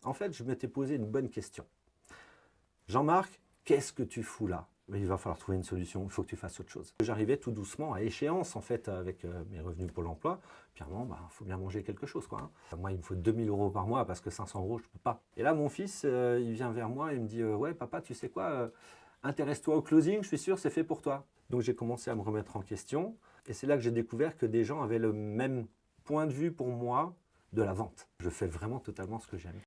En fait, je m'étais posé une bonne question. Jean-Marc, qu'est-ce que tu fous là? Mais il va falloir trouver une solution, il faut que tu fasses autre chose. J'arrivais tout doucement à échéance en fait avec mes revenus Pôle emploi. Puis à un moment, il faut bien manger quelque chose quoi. Moi, il me faut 2000 euros par mois parce que 500 euros, je ne peux pas. Et là, mon fils, il vient vers moi et il me dit ouais, papa, tu sais quoi, intéresse-toi au closing, je suis sûr, c'est fait pour toi. Donc j'ai commencé à me remettre en question. Et c'est là que j'ai découvert que des gens avaient le même point de vue pour moi de la vente. Je fais vraiment totalement ce que j'aime.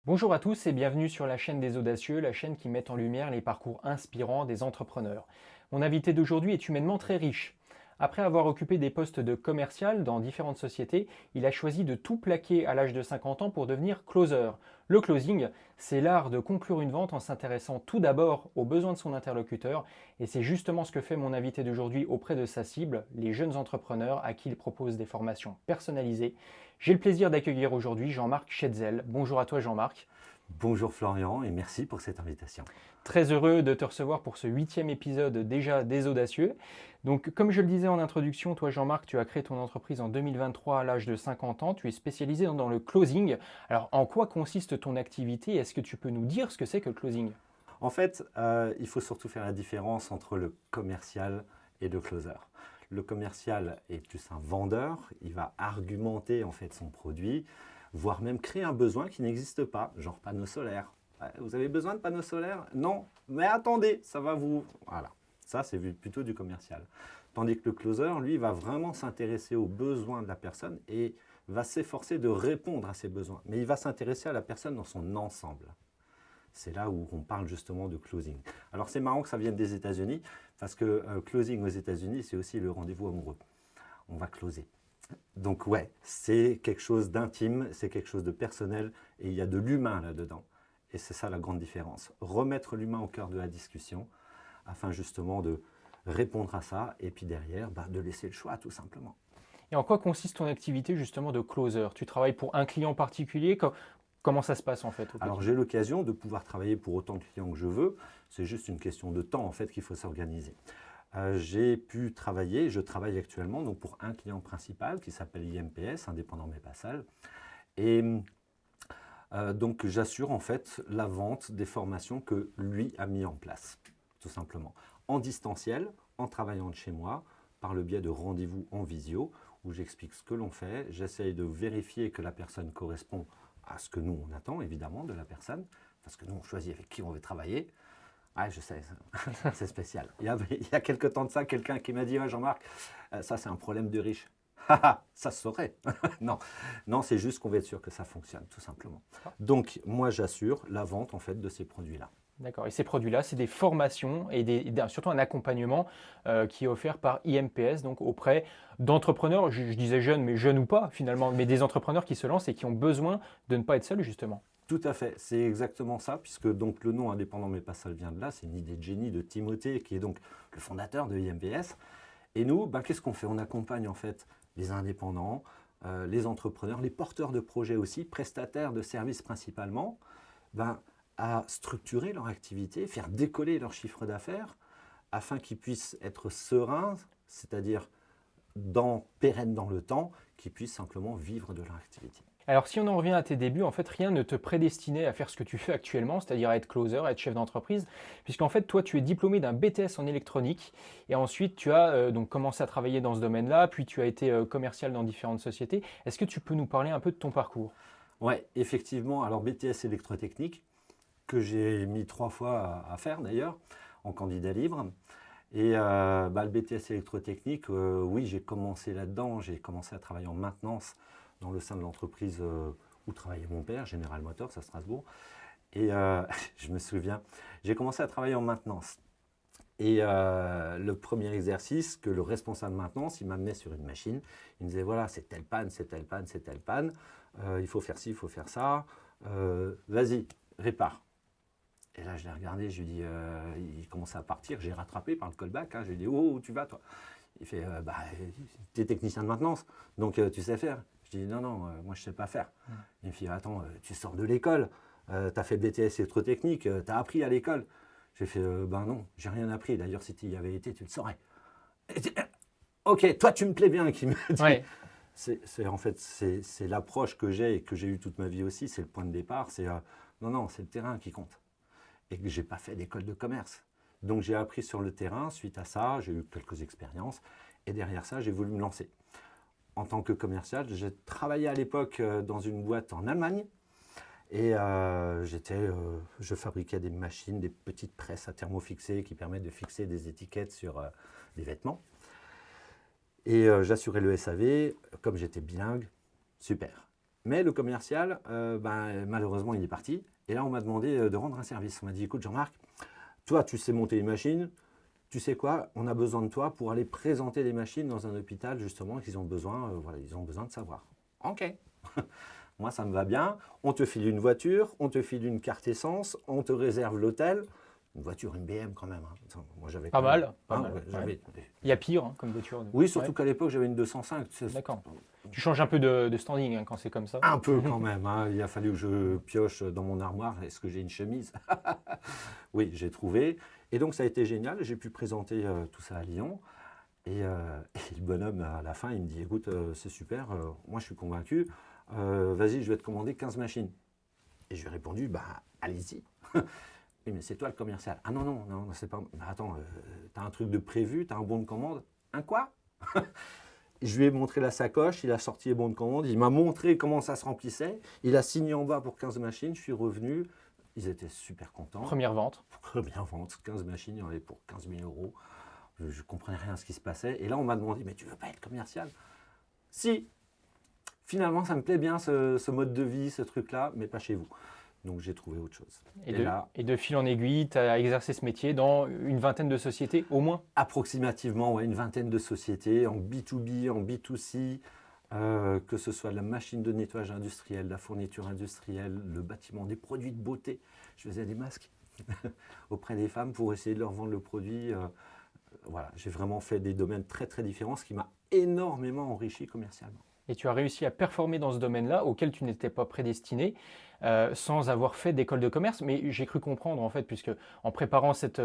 Bonjour à tous et bienvenue sur la chaîne des Audacieux, la chaîne qui met en lumière les parcours inspirants des entrepreneurs. Mon invité d'aujourd'hui est humainement très riche. Après avoir occupé des postes de commercial dans différentes sociétés, il a choisi de tout plaquer à l'âge de 50 ans pour devenir closer. Le closing, c'est l'art de conclure une vente en s'intéressant tout d'abord aux besoins de son interlocuteur et c'est justement ce que fait mon invité d'aujourd'hui auprès de sa cible, les jeunes entrepreneurs à qui il propose des formations personnalisées. J'ai le plaisir d'accueillir aujourd'hui Jean-Marc Schetzel. Bonjour à toi Jean-Marc. Bonjour Florian et merci pour cette invitation. Très heureux de te recevoir pour ce 8e épisode déjà des Audacieux. Donc comme je le disais en introduction, toi Jean-Marc, tu as créé ton entreprise en 2023 à l'âge de 50 ans, tu es spécialisé dans le closing. Alors en quoi consiste ton activité? Est-ce que tu peux nous dire ce que c'est que le closing? En fait, il faut surtout faire la différence entre le commercial et le closer. Le commercial est plus un vendeur, il va argumenter en fait son produit, voire même créer un besoin qui n'existe pas, genre panneau solaire. Vous avez besoin de panneaux solaires? Non, mais attendez, ça va vous... Voilà, ça c'est plutôt du commercial. Tandis que le closer, lui, va vraiment s'intéresser aux besoins de la personne et va s'efforcer de répondre à ses besoins. Mais il va s'intéresser à la personne dans son ensemble. C'est là où on parle justement de closing. Alors c'est marrant que ça vienne des États-Unis, parce que closing aux États-Unis, c'est aussi le rendez-vous amoureux. On va closer. Donc ouais, c'est quelque chose d'intime, c'est quelque chose de personnel, et il y a de l'humain là-dedans. Et c'est ça la grande différence. Remettre l'humain au cœur de la discussion, afin justement de répondre à ça, et puis derrière, de laisser le choix tout simplement. Et en quoi consiste ton activité justement de closer? Tu travailles pour un client particulier? Comment ça se passe en fait au Alors quotidien? j'ai l'occasion de pouvoir travailler pour autant de clients que je veux, c'est juste une question de temps en fait qu'il faut s'organiser. J'ai pu travailler, je travaille actuellement donc pour un client principal qui s'appelle IMPS, Indépendant mais pas Sale. Et donc j'assure en fait la vente des formations que lui a mis en place, tout simplement. En distanciel, en travaillant de chez moi, par le biais de rendez-vous en visio, où j'explique ce que l'on fait, j'essaye de vérifier que la personne correspond à ce que nous on attend évidemment de la personne, parce que nous on choisit avec qui on veut travailler. Ah, je sais, c'est spécial. Il y a quelques temps de ça, quelqu'un qui m'a dit ouais, Jean-Marc, ça c'est un problème de riche. Ça se saurait. Non, non, c'est juste qu'on veut être sûr que ça fonctionne, tout simplement. Donc, moi, j'assure la vente en fait de ces produits-là. D'accord. Et ces produits-là, c'est des formations et surtout un accompagnement qui est offert par IMPS, donc auprès d'entrepreneurs, je disais jeunes, mais jeunes ou pas finalement, mais des entrepreneurs qui se lancent et qui ont besoin de ne pas être seuls justement. Tout à fait, c'est exactement ça, puisque donc le nom indépendant mais pas seul vient de là, c'est une idée de génie de Timothée, qui est donc le fondateur de IMPS. Et nous, qu'est-ce qu'on fait? On accompagne en fait les indépendants, les entrepreneurs, les porteurs de projets aussi, prestataires de services principalement, à structurer leur activité, faire décoller leur chiffre d'affaires, afin qu'ils puissent être sereins, c'est-à-dire pérennes dans le temps, qu'ils puissent simplement vivre de leur activité. Alors si on en revient à tes débuts, en fait rien ne te prédestinait à faire ce que tu fais actuellement, c'est-à-dire à être closer, à être chef d'entreprise, puisqu'en fait toi tu es diplômé d'un BTS en électronique et ensuite tu as donc commencé à travailler dans ce domaine-là, puis tu as été commercial dans différentes sociétés. Est-ce que tu peux nous parler un peu de ton parcours? Ouais, effectivement, alors BTS électrotechnique, que j'ai mis 3 fois à faire d'ailleurs, en candidat libre. Et le BTS électrotechnique, oui, j'ai commencé là-dedans, j'ai commencé à travailler en maintenance dans le sein de l'entreprise où travaillait mon père, General Motors à Strasbourg. Et je me souviens, j'ai commencé à travailler en maintenance. Et le premier exercice, que le responsable de maintenance, il m'amenait sur une machine, il me disait voilà, c'est telle panne, c'est telle panne, c'est telle panne, il faut faire ci, il faut faire ça, vas-y, répare. Et là, je l'ai regardé, je lui ai dit, il commençait à partir, j'ai rattrapé par le callback, je lui ai dit, oh, où tu vas toi? Il fait, tu es technicien de maintenance, donc tu sais faire. Je dis, non, non, moi je ne sais pas faire. Il me dit, attends, tu sors de l'école, tu as fait BTS électrotechnique, tu as appris à l'école. J'ai fait, non, j'ai rien appris, d'ailleurs si tu y avais été, tu le saurais. Ok, toi tu me plais bien, qui me dit. Ouais. En fait, c'est l'approche que j'ai et que j'ai eue toute ma vie aussi, c'est le point de départ, c'est non, non, c'est le terrain qui compte. Et que je n'ai pas fait d'école de commerce. Donc j'ai appris sur le terrain, suite à ça, j'ai eu quelques expériences, et derrière ça, j'ai voulu me lancer. En tant que commercial, j'ai travaillé à l'époque dans une boîte en Allemagne, et je fabriquais des machines, des petites presses à thermofixer qui permettent de fixer des étiquettes sur des vêtements. Et j'assurais le SAV, comme j'étais bilingue, super. Mais le commercial, malheureusement, il est parti. Et là, on m'a demandé de rendre un service. On m'a dit, écoute Jean-Marc, toi, tu sais monter les machines, tu sais quoi, on a besoin de toi pour aller présenter les machines dans un hôpital, justement, qu'ils ont besoin, ils ont besoin de savoir. Ok, moi, ça me va bien. On te file une voiture, on te file une carte essence, on te réserve l'hôtel. Une voiture, une BM quand même. Hein. Attends, moi, j'avais Pas quand même, mal. Pas hein, mal. ouais, Ouais. Il y a pire comme voiture. oui, surtout Ouais. qu'à l'époque, j'avais une 205. D'accord. Tu changes un peu de standing quand c'est comme ça. Un peu quand même. Hein. Il a fallu que je pioche dans mon armoire. Est-ce que j'ai une chemise? Oui, j'ai trouvé. Et donc, ça a été génial. J'ai pu présenter tout ça à Lyon. Et le bonhomme, à la fin, il me dit, écoute, c'est super, moi je suis convaincu, vas-y, je vais te commander 15 machines. Et je lui ai répondu, allez-y. Oui, mais c'est toi le commercial. Ah non, non, non, c'est pas... Bah, attends, t'as un truc de prévu, t'as un bon de commande. Un quoi? Je lui ai montré la sacoche, il a sorti les bons de commande, il m'a montré comment ça se remplissait, il a signé en bas pour 15 machines, je suis revenu, ils étaient super contents. Première vente. Première vente, 15 machines, il y en avait pour 15 000 euros. Je ne comprenais rien à ce qui se passait. Et là, on m'a demandé, mais tu veux pas être commercial? Si, finalement, ça me plaît bien ce mode de vie, ce truc-là, mais pas chez vous. Donc, j'ai trouvé autre chose. Et de fil en aiguille, tu as exercé ce métier dans une vingtaine de sociétés, au moins? Approximativement, ouais, une vingtaine de sociétés, en B2B, en B2C, que ce soit la machine de nettoyage industriel, la fourniture industrielle, le bâtiment, des produits de beauté. Je faisais des masques auprès des femmes pour essayer de leur vendre le produit. Voilà, j'ai vraiment fait des domaines très très différents, ce qui m'a énormément enrichi commercialement. Et tu as réussi à performer dans ce domaine-là, auquel tu n'étais pas prédestiné, sans avoir fait d'école de commerce. Mais j'ai cru comprendre, en fait, puisque en préparant cette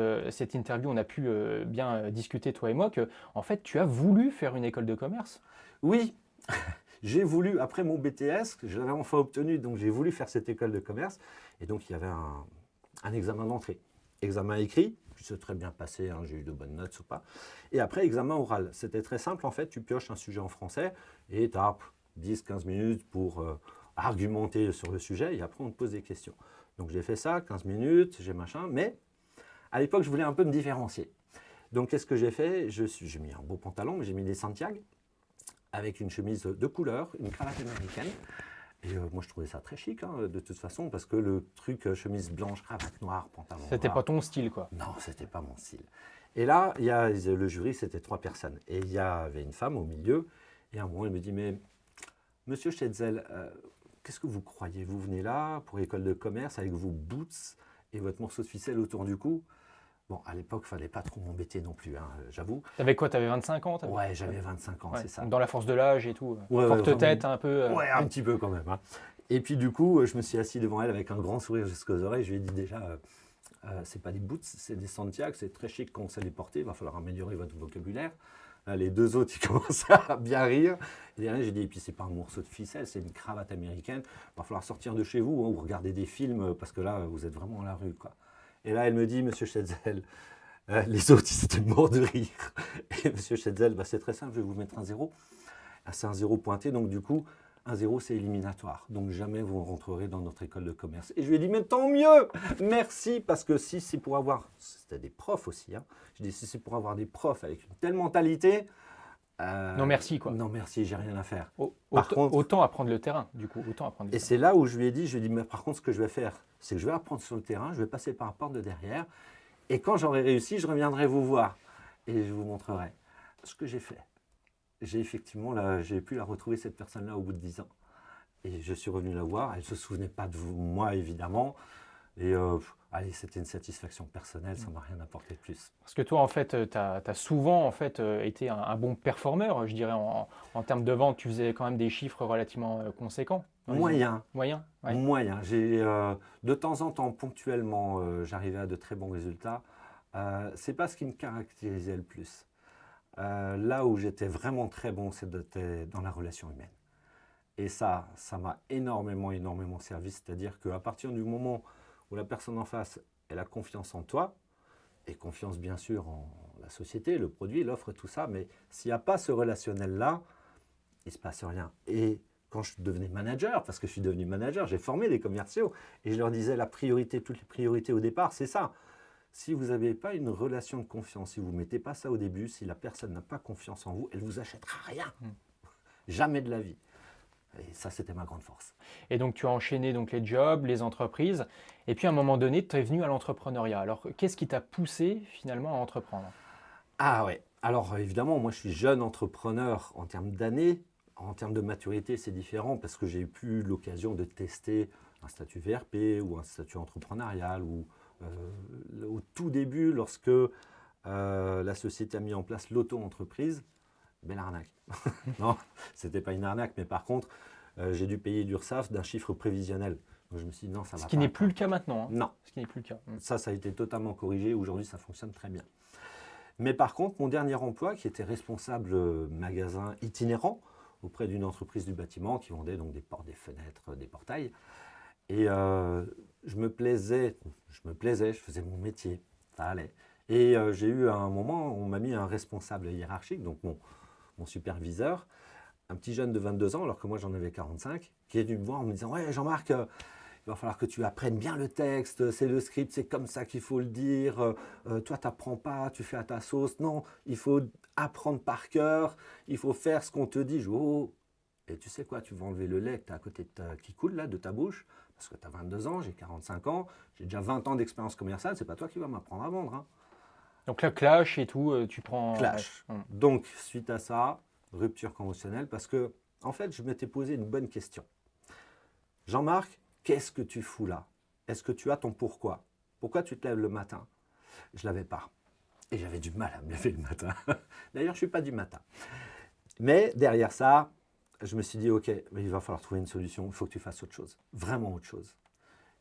interview, on a pu bien discuter, toi et moi, que en fait, tu as voulu faire une école de commerce. Oui, j'ai voulu, après mon BTS, que je l'avais enfin obtenu, donc j'ai voulu faire cette école de commerce. Et donc, il y avait un examen d'entrée. Examen écrit, qui s'est très bien passé, hein, j'ai eu de bonnes notes ou pas. Et après, examen oral. C'était très simple, en fait, tu pioches un sujet en français et tu as 10-15 minutes pour argumenter sur le sujet et après, on te pose des questions. Donc, j'ai fait ça, 15 minutes, j'ai machin, mais à l'époque, je voulais un peu me différencier. Donc, qu'est-ce que j'ai fait? J'ai mis un beau pantalon, mais j'ai mis des Santiago avec une chemise de couleur, une cravate américaine. Et moi, je trouvais ça très chic, hein, de toute façon, parce que le truc chemise blanche, cravate noire, pantalon noir... C'était pas ton style, quoi. Non, c'était pas mon style. Et là, le jury, c'était 3 personnes. Et il y avait une femme au milieu. Et à un moment, elle me dit, mais monsieur Schetzel, qu'est-ce que vous croyez? Vous venez là pour école de commerce avec vos boots et votre morceau de ficelle autour du cou? Bon, à l'époque, il ne fallait pas trop m'embêter non plus, hein, j'avoue. T'avais quoi? T'avais 25 ans? Ouais, j'avais 25 ans, Ouais. c'est ça. Dans la force de l'âge et tout. Ouais, Forte vraiment. tête, un peu. Ouais, un petit peu quand même. Hein. Et puis du coup, je me suis assis devant elle avec un grand sourire jusqu'aux oreilles. Je lui ai dit déjà, c'est pas des boots, c'est des Santiago, c'est très chic quand on sait les porter. Il va falloir améliorer votre vocabulaire. Là, les deux autres, ils commençaient à bien rire. Et derrière, j'ai dit, et puis c'est pas un morceau de ficelle, c'est une cravate américaine. Il va falloir sortir de chez vous, hein, ou regarder des films, parce que là, vous êtes vraiment à la rue, quoi. Et là, elle me dit, monsieur Schetzel, les autres, ils étaient morts de rire. Et monsieur Schetzel, c'est très simple, je vais vous mettre un 0. C'est un 0 pointé, donc du coup, un 0, c'est éliminatoire. Donc jamais vous rentrerez dans notre école de commerce. Et je lui ai dit, mais tant mieux, merci, parce que si c'est pour avoir, c'était des profs aussi, hein. Je dis, si c'est pour avoir des profs avec une telle mentalité... non merci, quoi. Non merci, j'ai rien à faire. Autant apprendre le terrain, du coup. Et c'est là où je lui ai dit, mais par contre, ce que je vais faire, c'est que je vais apprendre sur le terrain, je vais passer par la porte de derrière, et quand j'aurai réussi, je reviendrai vous voir, et je vous montrerai ce que j'ai fait. J'ai effectivement, j'ai pu la retrouver, cette personne-là, au bout de 10 ans. Et je suis revenu la voir. Elle ne se souvenait pas de moi, évidemment. Et allez, c'était une satisfaction personnelle, ça ne m'a rien apporté de plus. Parce que toi, en fait, tu as souvent en fait, été un bon performeur, je dirais, en termes de vente. Tu faisais quand même des chiffres relativement conséquents. Moyen. Moyen, ouais. Moyen. De temps en temps, ponctuellement, j'arrivais à de très bons résultats. Ce n'est pas ce qui me caractérisait le plus. Là où j'étais vraiment très bon, c'était dans la relation humaine. Et ça m'a énormément servi. C'est-à-dire qu'à partir du moment où la personne en face, elle a confiance en toi, et confiance bien sûr en la société, le produit, l'offre, tout ça, mais s'il n'y a pas ce relationnel-là, il ne se passe rien. Et quand je devenais manager, parce que je suis devenu manager, j'ai formé des commerciaux, et je leur disais la priorité, toutes les priorités au départ, c'est ça. Si vous n'avez pas une relation de confiance, si vous ne mettez pas ça au début, si la personne n'a pas confiance en vous, elle ne vous achètera rien. Jamais de la vie. Et ça, c'était ma grande force. Et donc tu as enchaîné donc les jobs, les entreprises, et puis à un moment donné, tu es venu à l'entrepreneuriat. Alors qu'est-ce qui t'a poussé finalement à entreprendre? Ah ouais, alors évidemment, moi je suis jeune entrepreneur en termes d'années. En termes de maturité, c'est différent parce que j'ai eu l'occasion de tester un statut VRP ou un statut entrepreneurial ou au tout début, lorsque la société a mis en place l'auto-entreprise, belle arnaque. Non, c'était pas une arnaque, mais par contre, j'ai dû payer l'URSSAF d'un chiffre prévisionnel. Donc je me suis dit non, ça va pas. Ce qui n'est plus le cas maintenant. Hein. Non. Ce qui n'est plus le cas. Ça a été totalement corrigé. Aujourd'hui, ça fonctionne très bien. Mais par contre, mon dernier emploi, qui était responsable magasin itinérant auprès d'une entreprise du bâtiment qui vendait donc des portes, des fenêtres, des portails, et je me plaisais, je faisais mon métier, ça allait. Et j'ai eu un moment, on m'a mis un responsable hiérarchique, donc mon superviseur, un petit jeune de 22 ans, alors que moi j'en avais 45, qui est venu me voir en me disant « Ouais, Jean-Marc, il va falloir que tu apprennes bien le texte, c'est le script, c'est comme ça qu'il faut le dire. Toi, tu n'apprends pas, tu fais à ta sauce. Non, il faut apprendre par cœur, il faut faire ce qu'on te dit. » Je dis, oh, et tu sais quoi, tu vas enlever le lait que tu as à côté qui coule là, de ta bouche, parce que tu as 22 ans, j'ai 45 ans, j'ai déjà 20 ans d'expérience commerciale, c'est pas toi qui vas m'apprendre à vendre. Hein. Donc là, clash et tout, tu prends... Clash. Ouais. Donc, suite à ça, rupture conventionnelle, parce que, en fait, je m'étais posé une bonne question. Jean-Marc, qu'est-ce que tu fous là? Est-ce que tu as ton pourquoi? Pourquoi tu te lèves le matin? Je ne l'avais pas. Et j'avais du mal à me lever le matin. D'ailleurs, je ne suis pas du matin. Mais derrière ça, je me suis dit, ok, mais il va falloir trouver une solution. Il faut que tu fasses autre chose. Vraiment autre chose.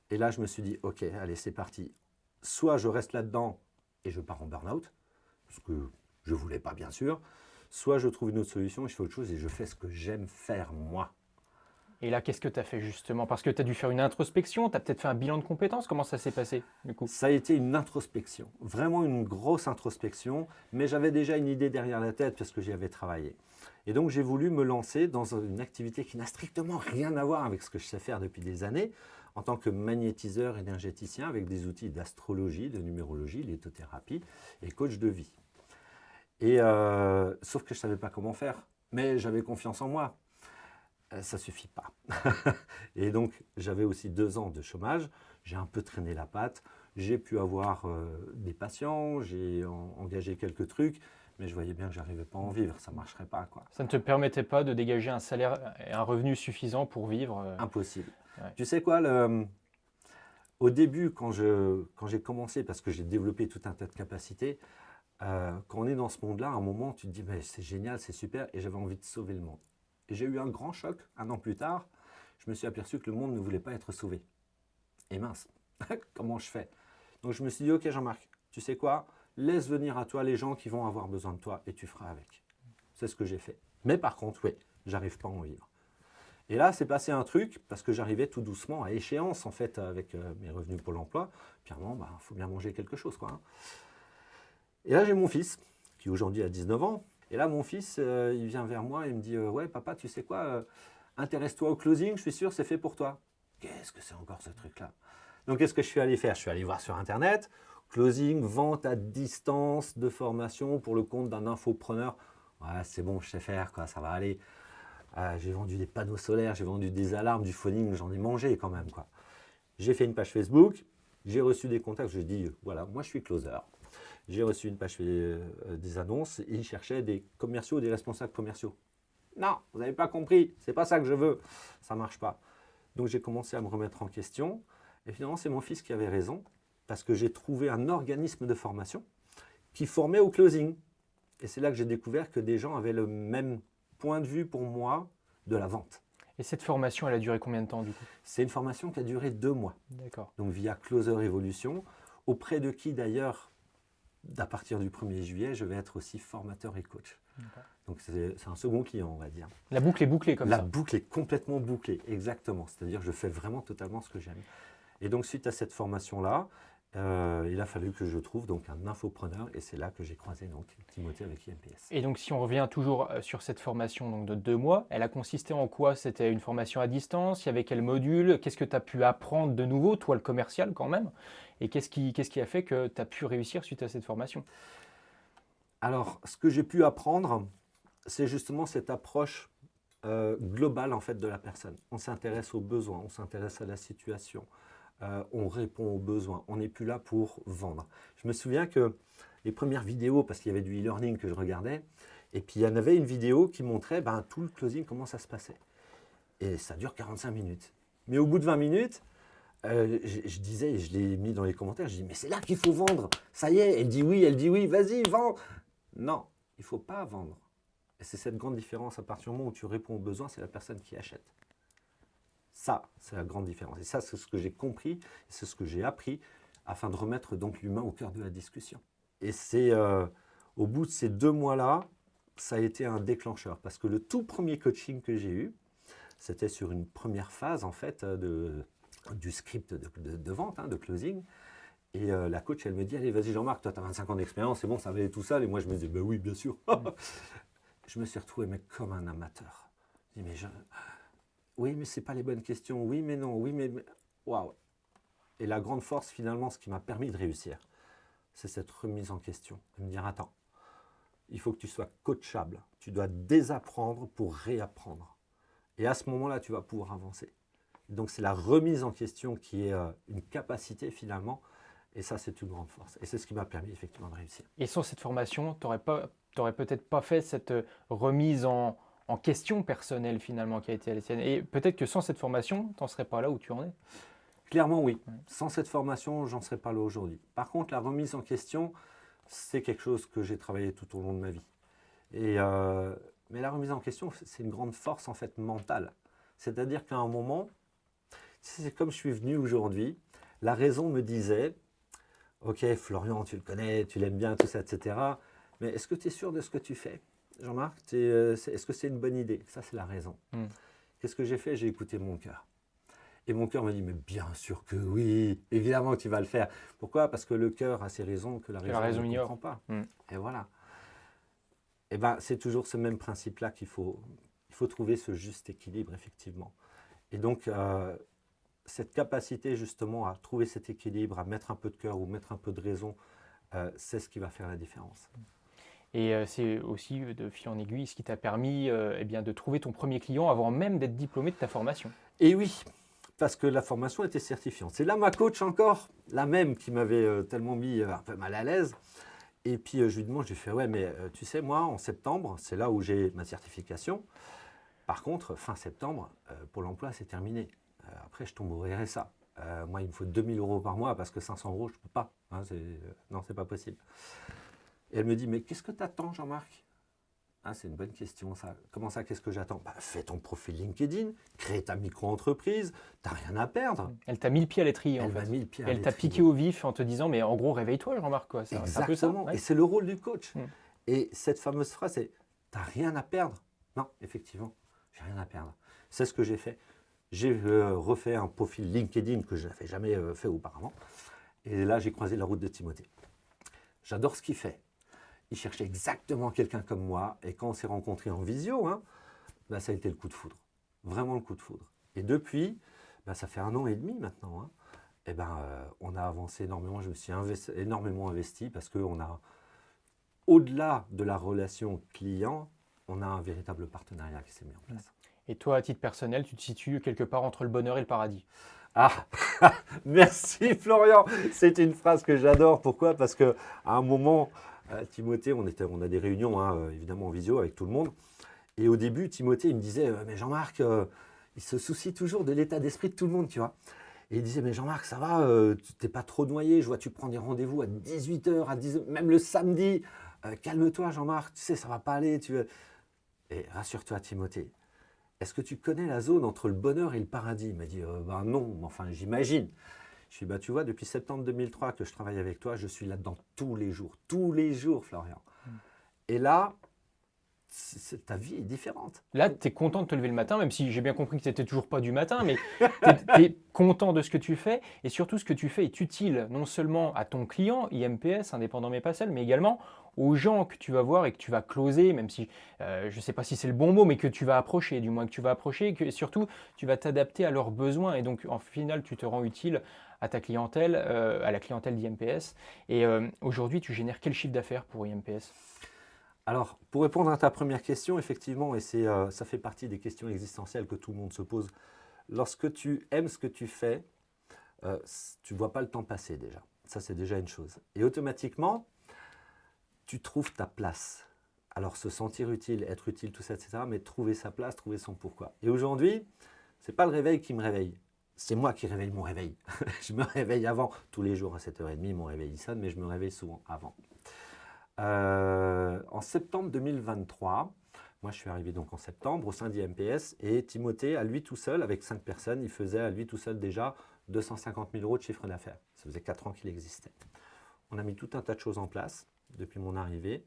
Et là, je me suis dit, ok, allez, c'est parti. Soit je reste là-dedans et je pars en burn-out, parce que je ne voulais pas, bien sûr. Soit je trouve une autre solution et je fais autre chose et je fais ce que j'aime faire, moi. Et là, qu'est-ce que tu as fait justement? Parce que tu as dû faire une introspection, tu as peut-être fait un bilan de compétences. Comment ça s'est passé du coup? Ça a été une introspection, vraiment une grosse introspection, mais j'avais déjà une idée derrière la tête parce que j'y avais travaillé. Et donc j'ai voulu me lancer dans une activité qui n'a strictement rien à voir avec ce que je sais faire depuis des années, en tant que magnétiseur énergéticien avec des outils d'astrologie, de numérologie, lithothérapie et coach de vie. Et sauf que je ne savais pas comment faire, mais j'avais confiance en moi. Ça ne suffit pas. Et donc, j'avais aussi 2 ans de chômage. J'ai un peu traîné la patte. J'ai pu avoir des patients. J'ai engagé quelques trucs. Mais je voyais bien que je n'arrivais pas à en vivre. Ça ne marcherait pas, quoi. Ça ne te permettait pas de dégager un salaire et un revenu suffisant pour vivre? Impossible. Ouais. Tu sais quoi, au début, quand j'ai commencé, parce que j'ai développé tout un tas de capacités, quand on est dans ce monde-là, à un moment, tu te dis, mais c'est génial, c'est super. Et j'avais envie de sauver le monde. Et j'ai eu un grand choc, 1 an plus tard, je me suis aperçu que le monde ne voulait pas être sauvé. Et mince, comment je fais? Donc je me suis dit, ok Jean-Marc, tu sais quoi? Laisse venir à toi les gens qui vont avoir besoin de toi et tu feras avec. C'est ce que j'ai fait. Mais par contre, oui, j'arrive pas à en vivre. Et là, c'est passé un truc, parce que j'arrivais tout doucement à échéance, en fait, avec mes revenus Pôle emploi. Puis à un moment, faut bien manger quelque chose, quoi. Hein. Et là, j'ai mon fils, qui aujourd'hui a 19 ans. Et là, mon fils, il vient vers moi et il me dit « Ouais, papa, tu sais quoi, intéresse-toi au closing, je suis sûr, c'est fait pour toi. » Qu'est-ce que c'est encore ce truc-là? Donc, qu'est-ce que je suis allé faire? Je suis allé voir sur Internet, closing, vente à distance de formation pour le compte d'un infopreneur. Ouais, c'est bon, je sais faire, quoi, ça va aller. J'ai vendu des panneaux solaires, j'ai vendu des alarmes, du phoning, j'en ai mangé quand même, quoi. J'ai fait une page Facebook, j'ai reçu des contacts, je dis « Voilà, moi je suis closer. » J'ai reçu une page des annonces et ils cherchaient des commerciaux, des responsables commerciaux. Non, vous n'avez pas compris, c'est pas ça que je veux, ça ne marche pas. Donc j'ai commencé à me remettre en question et finalement c'est mon fils qui avait raison parce que j'ai trouvé un organisme de formation qui formait au closing. Et c'est là que j'ai découvert que des gens avaient le même point de vue pour moi de la vente. Et cette formation, elle a duré combien de temps du coup? C'est une formation qui a duré 2 mois. D'accord. Donc via Closer Evolution, auprès de qui d'ailleurs à partir du 1er juillet, je vais être aussi formateur et coach. D'accord. Donc c'est un second client, on va dire. La boucle est bouclée comme La ça. boucle est complètement bouclée, exactement. C'est-à-dire je fais vraiment totalement ce que j'aime. Et donc suite à cette formation-là, il a fallu que je trouve donc un infopreneur et c'est là que j'ai croisé donc Timothée avec IMPS. Et donc si on revient toujours sur cette formation donc, de 2 mois, elle a consisté en quoi? C'était une formation à distance? Il y avait quel module? Qu'est-ce que tu as pu apprendre de nouveau, toi le commercial quand même? Et qu'est-ce qui a fait que tu as pu réussir suite à cette formation? Alors, ce que j'ai pu apprendre, c'est justement cette approche globale en fait de la personne. On s'intéresse aux besoins, on s'intéresse à la situation, on répond aux besoins. On n'est plus là pour vendre. Je me souviens que les premières vidéos, parce qu'il y avait du e-learning que je regardais, et puis il y en avait une vidéo qui montrait tout le closing, comment ça se passait. Et ça dure 45 minutes. Mais au bout de 20 minutes, je disais, et je l'ai mis dans les commentaires, je dis mais c'est là qu'il faut vendre. Ça y est, elle dit oui, vas-y, vends. Non, il ne faut pas vendre. Et c'est cette grande différence, à partir du moment où tu réponds aux besoins, c'est la personne qui achète. Ça, c'est la grande différence. Et ça, c'est ce que j'ai compris, c'est ce que j'ai appris, afin de remettre donc l'humain au cœur de la discussion. Et c'est au bout de ces 2 mois-là, ça a été un déclencheur. Parce que le tout premier coaching que j'ai eu, c'était sur une première phase en fait du script de vente, de closing. Et la coach, elle me dit, allez, vas-y Jean-Marc, toi tu as 25 ans d'expérience, c'est bon, ça va aller tout seul. Et moi, je me disais, oui, bien sûr. Je me suis retrouvé mais comme un amateur. Je dis, oui, mais ce n'est pas les bonnes questions. Oui, mais non. Oui, mais... Waouh. Et la grande force, finalement, ce qui m'a permis de réussir, c'est cette remise en question. De me dire, attends, il faut que tu sois coachable. Tu dois désapprendre pour réapprendre. Et à ce moment-là, tu vas pouvoir avancer. Donc, c'est la remise en question qui est une capacité, finalement. Et ça, c'est une grande force. Et c'est ce qui m'a permis, effectivement, de réussir. Et sans cette formation, tu n'aurais peut-être pas fait cette remise en question personnelle finalement qui a été la tienne. Et peut-être que sans cette formation, tu n'en serais pas là où tu en es. Clairement, oui. Sans cette formation, j'en serais pas là aujourd'hui. Par contre, la remise en question, c'est quelque chose que j'ai travaillé tout au long de ma vie. Mais la remise en question, c'est une grande force en fait mentale. C'est-à-dire qu'à un moment, c'est comme je suis venu aujourd'hui, la raison me disait, ok Florian, tu le connais, tu l'aimes bien, tout ça, etc. Mais est-ce que tu es sûr de ce que tu fais, Jean-Marc? Est-ce que c'est une bonne idée? Ça, c'est la raison. Qu'est-ce que j'ai fait? J'ai écouté mon cœur. Et mon cœur me dit, mais bien sûr que oui, évidemment que tu vas le faire. Pourquoi? Parce que le cœur a ses raisons que la raison ne comprend pas. Et voilà. Et bien, c'est toujours ce même principe-là qu'il faut trouver ce juste équilibre, effectivement. Et donc, cette capacité justement à trouver cet équilibre, à mettre un peu de cœur ou mettre un peu de raison, c'est ce qui va faire la différence. Et c'est aussi de fil en aiguille ce qui t'a permis de trouver ton premier client avant même d'être diplômé de ta formation. Et oui, parce que la formation était certifiante. C'est là ma coach encore, la même qui m'avait tellement mis un peu mal à l'aise. Et puis je lui demande, je lui fais, ouais, mais tu sais, moi, en septembre, c'est là où j'ai ma certification. Par contre, fin septembre, pour l'emploi, c'est terminé. Après, je tombe au RSA. Moi, il me faut 2 000 € par mois parce que 500 €, je ne peux pas. Non, c'est pas possible. Et elle me dit, mais qu'est-ce que tu attends, Jean-Marc? C'est une bonne question, ça. Comment ça, qu'est-ce que j'attends? Fais ton profil LinkedIn, crée ta micro-entreprise, tu n'as rien à perdre. Elle t'a mis le pied à l'étrier, en fait. Elle t'a piqué au vif en te disant, mais en gros, réveille-toi, Jean-Marc. Quoi. Exactement, c'est un peu ça, ouais. Et c'est le rôle du coach. Et cette fameuse phrase, c'est, tu n'as rien à perdre. Non, effectivement, j'ai rien à perdre. C'est ce que j'ai fait. J'ai refait un profil LinkedIn que je n'avais jamais fait auparavant. Et là, j'ai croisé la route de Timothée. J'adore ce qu'il fait. Il cherchait exactement quelqu'un comme moi. Et quand on s'est rencontrés en visio, ça a été le coup de foudre. Vraiment le coup de foudre. Et depuis, ça fait 1 an et demi maintenant. On a avancé énormément. Je me suis énormément investi parce qu'on a, au-delà de la relation client, on a un véritable partenariat qui s'est mis en place. Et toi, à titre personnel, tu te situes quelque part entre le bonheur et le paradis? Merci Florian. C'est une phrase que j'adore. Pourquoi? Parce qu'à un moment, Timothée, on a des réunions, évidemment en visio avec tout le monde. Et au début, Timothée, il me disait, mais Jean-Marc, il se soucie toujours de l'état d'esprit de tout le monde, tu vois. Et il disait, mais Jean-Marc, ça va, tu t'es pas trop noyé, je vois, tu prends des rendez-vous à 18h, à 10h, même le samedi. Calme-toi, Jean-Marc, tu sais, ça va pas aller. Et rassure-toi, Timothée. Est-ce que tu connais la zone entre le bonheur et le paradis? Il m'a dit, non, enfin, j'imagine. Je suis, bah, tu vois, depuis septembre 2003 que je travaille avec toi, je suis là-dedans tous les jours, Florian. Et là, ta vie est différente. Là, tu es content de te lever le matin, même si j'ai bien compris que tu n'étais toujours pas du matin, mais tu es content de ce que tu fais et surtout ce que tu fais est utile non seulement à ton client, IMPS, indépendant mais pas seul, mais également aux gens que tu vas voir et que tu vas closer, même si je ne sais pas si c'est le bon mot, mais que tu vas approcher, du moins que tu vas approcher, et que surtout tu vas t'adapter à leurs besoins et donc en final tu te rends utile à ta clientèle, à la clientèle d'IMPS. Et aujourd'hui, tu génères quel chiffre d'affaires pour IMPS? Alors, pour répondre à ta première question, effectivement, et ça fait partie des questions existentielles que tout le monde se pose, lorsque tu aimes ce que tu fais, tu ne vois pas le temps passer déjà. Ça, c'est déjà une chose. Et automatiquement, tu trouves ta place. Alors, se sentir utile, être utile, tout ça, etc., mais trouver sa place, trouver son pourquoi. Et aujourd'hui, ce n'est pas le réveil qui me réveille. C'est moi qui réveille mon réveil. Je me réveille avant. Tous les jours à 7h30, mon réveil il sonne, mais je me réveille souvent avant. En septembre 2023, moi je suis arrivé donc en septembre au sein d'IMPS et Timothée, à lui tout seul, avec 5 personnes, il faisait à lui tout seul déjà 250 000 euros de chiffre d'affaires. Ça faisait 4 ans qu'il existait. On a mis tout un tas de choses en place depuis mon arrivée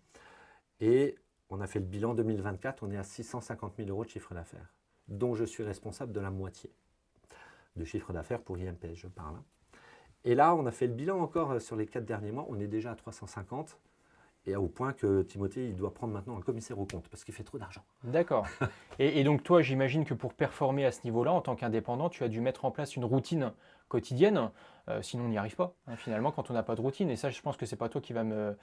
et on a fait le bilan 2024, on est à 650 000 euros de chiffre d'affaires, dont je suis responsable de la moitié de chiffre d'affaires pour IMPS, je parle. Et là, on a fait le bilan encore sur les 4 derniers mois, on est déjà à 350. Et au point que Timothée, il doit prendre maintenant un commissaire au compte parce qu'il fait trop d'argent. D'accord. Et donc toi, j'imagine que pour performer à ce niveau-là, en tant qu'indépendant, tu as dû mettre en place une routine quotidienne. Sinon, on n'y arrive pas, hein, finalement, quand on n'a pas de routine. Et ça, je pense que c'est pas toi qui vas me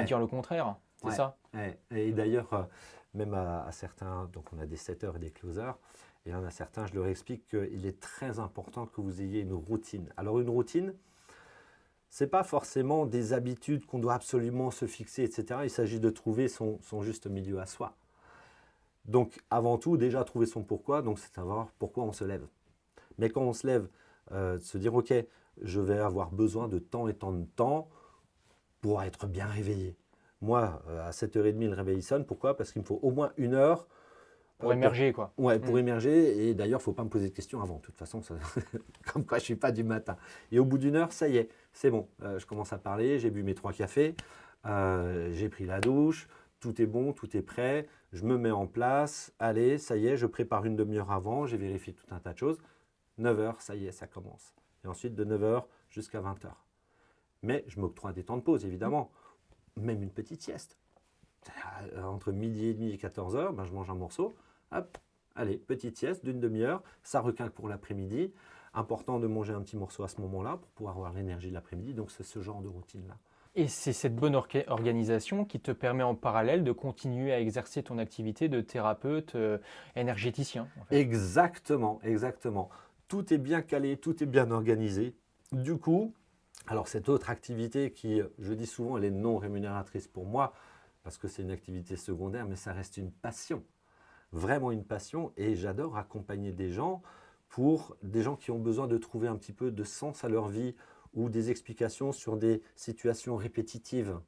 dire le contraire. C'est ça? Ouais. Et d'ailleurs, même à certains, donc on a des setters et des closers, et il y en a certains, je leur explique qu'il est très important que vous ayez une routine. Alors une routine, ce n'est pas forcément des habitudes qu'on doit absolument se fixer, etc. Il s'agit de trouver son juste milieu à soi. Donc, avant tout, déjà trouver son pourquoi, donc c'est savoir pourquoi on se lève. Mais quand on se lève, se dire, ok, je vais avoir besoin de tant et tant de temps pour être bien réveillé. Moi, à 7h30, le réveil sonne. Pourquoi? Parce qu'il me faut au moins 1 heure. Pour émerger, quoi. Ouais, pour émerger. Et d'ailleurs, il ne faut pas me poser de questions avant. De toute façon, ça, comme quoi je ne suis pas du matin. Et au bout d'1 heure, ça y est, c'est bon. Je commence à parler, j'ai bu mes 3 cafés, j'ai pris la douche, tout est bon, tout est prêt. Je me mets en place. Allez, ça y est, je prépare une demi-heure avant, j'ai vérifié tout un tas de choses. 9h, ça y est, ça commence. Et ensuite, de 9h jusqu'à 20h. Mais je m'octroie des temps de pause, évidemment. Même une petite sieste. Entre midi et demi et 14h, ben, je mange un morceau. Hop, allez, petite sieste d'une demi-heure. Ça requinque pour l'après-midi. Important de manger un petit morceau à ce moment-là pour pouvoir avoir l'énergie de l'après-midi. Donc, c'est ce genre de routine-là. Et c'est cette bonne organisation qui te permet en parallèle de continuer à exercer ton activité de thérapeute énergéticien. En fait. Exactement, exactement. Tout est bien calé, tout est bien organisé. Du coup, alors cette autre activité qui, je dis souvent, elle est non rémunératrice pour moi, parce que c'est une activité secondaire, mais ça reste une passion. Vraiment une passion, et j'adore accompagner des gens qui ont besoin de trouver un petit peu de sens à leur vie ou des explications sur des situations répétitives.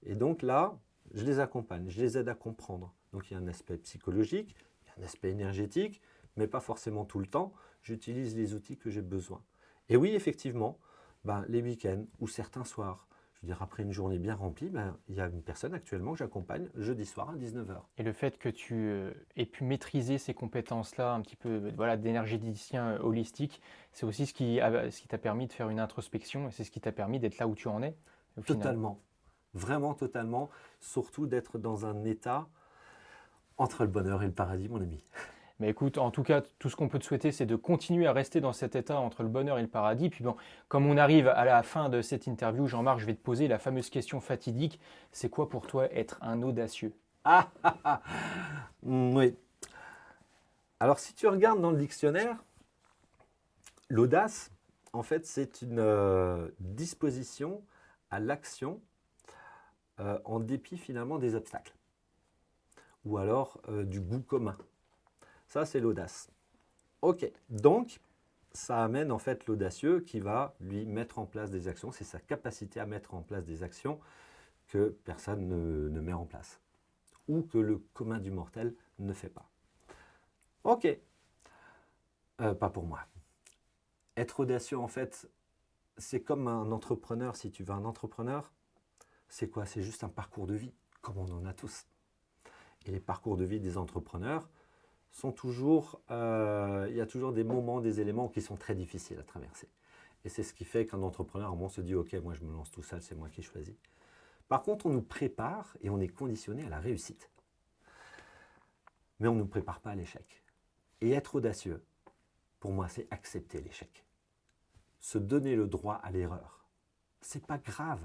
Et donc là, je les accompagne, je les aide à comprendre. Donc il y a un aspect psychologique, il y a un aspect énergétique, mais pas forcément tout le temps. J'utilise les outils que j'ai besoin. Et oui, effectivement, les week-ends ou certains soirs, je veux dire, après une journée bien remplie, il y a une personne actuellement que j'accompagne jeudi soir à 19h. Et le fait que tu aies pu maîtriser ces compétences-là, un petit peu d'énergéticien holistique, c'est aussi ce qui t'a permis de faire une introspection et c'est ce qui t'a permis d'être là où tu en es au final. Totalement, vraiment totalement, surtout d'être dans un état entre le bonheur et le paradis, mon ami. Mais écoute, en tout cas, tout ce qu'on peut te souhaiter, c'est de continuer à rester dans cet état entre le bonheur et le paradis. Puis bon, comme on arrive à la fin de cette interview, Jean-Marc, je vais te poser la fameuse question fatidique. C'est quoi pour toi être un audacieux? Oui. Alors, si tu regardes dans le dictionnaire, l'audace, en fait, c'est une disposition à l'action en dépit finalement des obstacles. Ou alors du goût commun. Ça, c'est l'audace. Ok, donc ça amène en fait l'audacieux qui va lui mettre en place des actions. C'est sa capacité à mettre en place des actions que personne ne met en place. Ou que le commun du mortel ne fait pas. Ok, pas pour moi. Être audacieux, en fait, c'est comme un entrepreneur, si tu veux un entrepreneur, c'est quoi? C'est juste un parcours de vie, comme on en a tous. Et les parcours de vie des entrepreneurs sont toujours, il y a toujours des moments, des éléments qui sont très difficiles à traverser. Et c'est ce qui fait qu'un entrepreneur, à un moment, se dit, OK, moi je me lance tout seul, c'est moi qui choisis. Par contre, on nous prépare et on est conditionné à la réussite. Mais on ne nous prépare pas à l'échec. Et être audacieux, pour moi, c'est accepter l'échec. Se donner le droit à l'erreur. C'est pas grave,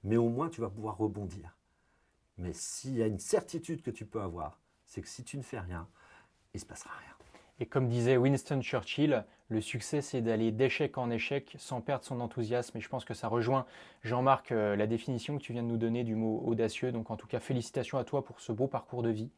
mais au moins tu vas pouvoir rebondir. Mais s'il y a une certitude que tu peux avoir, c'est que si tu ne fais rien, il ne se passera rien. Et comme disait Winston Churchill, le succès, c'est d'aller d'échec en échec sans perdre son enthousiasme. Et je pense que ça rejoint, Jean-Marc, la définition que tu viens de nous donner du mot audacieux. Donc en tout cas, félicitations à toi pour ce beau parcours de vie.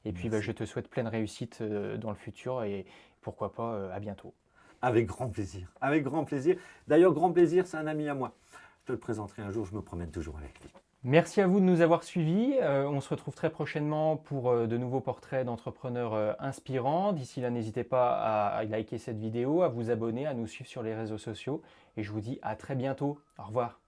Et puis je te souhaite pleine réussite dans le futur et pourquoi pas à bientôt. Avec grand plaisir, avec grand plaisir. D'ailleurs, grand plaisir, c'est un ami à moi. Je te le présenterai un jour, je me promène toujours avec lui. Merci à vous de nous avoir suivis. On se retrouve très prochainement pour de nouveaux portraits d'entrepreneurs inspirants. D'ici là, n'hésitez pas à liker cette vidéo, à vous abonner, à nous suivre sur les réseaux sociaux. Et je vous dis à très bientôt. Au revoir.